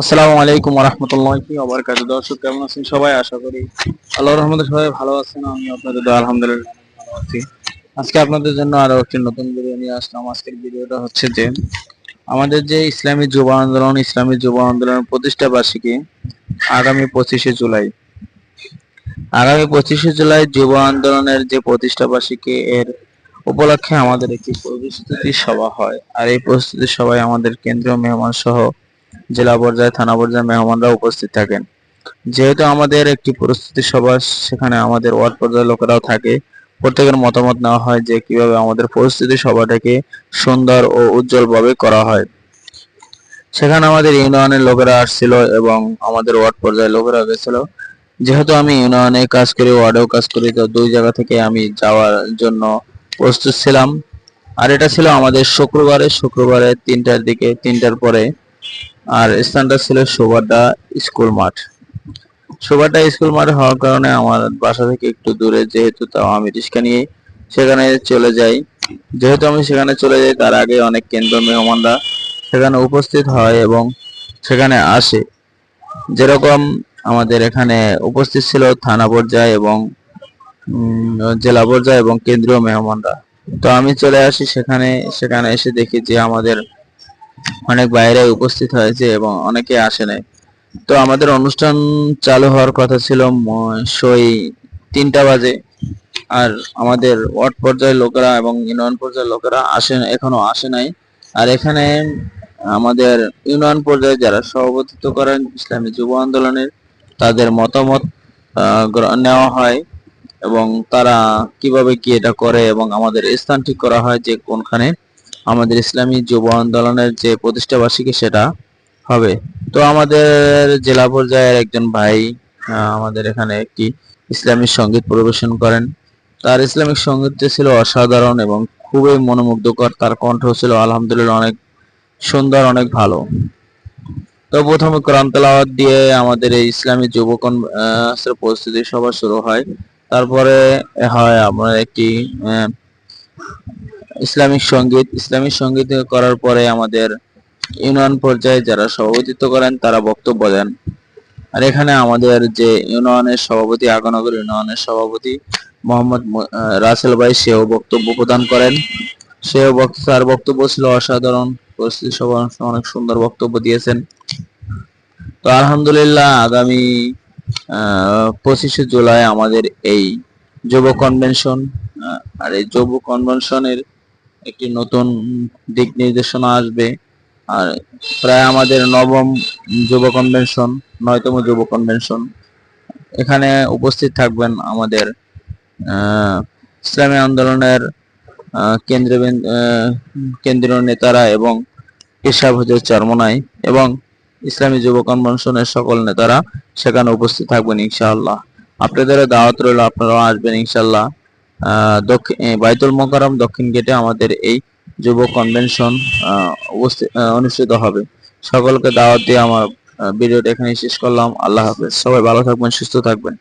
আসসালামু আলাইকুম ওয়া রাহমাতুল্লাহি ওয়া বারাকাতুহু। দর্শক কেমন আছেন সবাই? আশা করি আল্লাহর রহমতে সবাই ভালো আছেন। আমি আপনাদের দোয়া আলহামদুলিল্লাহ ভালো আছি। আজকে আপনাদের জন্য আরো একটি নতুন ভিডিও নিয়ে আসলাম। আজকের ভিডিওটা হচ্ছে যে আমাদের যে ইসলামী যুব আন্দোলনের প্রতিষ্ঠা বার্ষিকী আগামী 25শে জুলাই। যুব আন্দোলনের যে প্রতিষ্ঠা বার্ষিকী এর উপলক্ষে আমাদের একটি প্রস্তুতি সভা হয়। আর এই প্রস্তুতি সভায় আমাদের কেন্দ্রীয় মেহমান সহ জেলা পর্যায়ে, থানা পর্যায়ে মেহমানরা উপস্থিত থাকেন। যেহেতু আমাদের একটি প্রস্তুতি সভা, সেখানে আমাদের ওয়ার্ড পর্যায়ের লোকেরাও থাকে। প্রত্যেকের মতামত নেওয়া হয় যে কিভাবে আমাদের প্রস্তুতি সভাটাকে সুন্দর ও উজ্জ্বলভাবে করা হয়। সেখানে আমাদের ইউনিয়নের লোকেরা আসছিল এবং আমাদের ওয়ার্ড পর্যায়ের লোকেরা গেছিল। যেহেতু আমি ইউনিয়নে কাজ করি, ওয়ার্ডেও কাজ করি, তো দুই জায়গা থেকে আমি যাওয়ার জন্য প্রস্তুত ছিলাম। আর এটা ছিল আমাদের শুক্রবারে 3টার দিকে, 3টার পরে। আর স্থানটা ছিল সুবাড্ডা স্কুল মাঠ হওয়ার কারণে আমার বাসা থেকে একটু দূরে, যেহেতু তাও আমি রিক্সা নিয়ে সেখানে চলে যাই। তার আগে অনেক কেন্দ্র মেহমানরা সেখানে উপস্থিত হয় এবং সেখানে আসে। যেরকম আমাদের এখানে উপস্থিত ছিল থানা পর্যায়ে এবং জেলা পর্যায়ে এবং কেন্দ্রীয় মেহমানরা। তো আমি চলে আসি সেখানে এসে দেখি যে আমাদের অনেক বাইরে উপস্থিত হয়েছে এবং অনেকে আসে নাই। তো আমাদের অনুষ্ঠান চালু হওয়ার কথা ছিল সই 3টা বাজে। আর আমাদের ওয়ার্ড পর্যায়ের লোকেরা এবং ইউনিয়ন পর্যায়ের লোকেরা এখনো আসে নাই। আর এখানে আমাদের ইউনিয়ন পর্যায়ে যারা সভাপতিত্ব করেন ইসলামী যুব আন্দোলনের, তাদের মতামত নেওয়া হয় এবং তারা কিভাবে কি এটা করে এবং আমাদের স্থান ঠিক করা হয় যে কোনখানে আমাদের ইসলামী যুব আন্দোলনের যে প্রতিষ্ঠা বার্ষিকী সেটা হবে। তো আমাদের জেলা পর্যায়ের একজন ভাই আমাদের এখানে একটি ইসলামিক সঙ্গীত পরিবেশন করেন। তার ইসলামিক সঙ্গীতটি ছিল অসাধারণ এবং খুবই মনোমুগ্ধকর। তার কণ্ঠ ছিল আলহামদুলিল্লাহ অনেক সুন্দর, অনেক ভালো। তো প্রথমে কোরআন তেলাওয়াত দিয়ে আমাদের এই ইসলামী প্রস্তুতি সভা শুরু হয়। তারপরে হয় আমরা একটি ইসলামিক সঙ্গীত করার পরে আমাদের ইউনিয়ন পর্যায়ে যারা সভাপতিত্ব করেন তারা বক্তব্য দেন। আর এখানে আমাদের যে আগনগর ইউনিয়নের সভাপতি মোহাম্মদ রাসেল ভাই, সেও বক্তব্য প্রদান করেন। তার বক্তব্য ছিল অসাধারণ। প্রস্তুতি সভা অনেক সুন্দর বক্তব্য দিয়েছেন। তো আলহামদুলিল্লাহ আগামী 25শে জুলাই আমাদের এই যুব কনভেনশন, আর এই যুব কনভেনশনের একটি নতুন দিক নির্দেশনা আসবে। আর প্রায় আমাদের নয়তম যুব কনভেনশন। এখানে উপস্থিত থাকবেন আমাদের ইসলামী আন্দোলনের কেন্দ্রীয় নেতারা এবং পেশাব হুজুর চরমনাই এবং ইসলামী যুব কনভেনশনের সকল নেতারা সেখানে উপস্থিত থাকবেন ইনশাআল্লাহ। আপনাদের দাওয়াত রইল, আপনারাও আসবেন ইনশাআল্লাহ। বাইতুল মোকাররম দক্ষিণ গেটে আমাদের এই যুব কনভেনশন অনুষ্ঠিত হবে। সকলকে দাওয়াত দিয়ে আমার ভিডিওটা এখানে শেষ করলাম। আল্লাহ হাফেজ। সবাই ভালো থাকবেন, সুস্থ থাকবেন।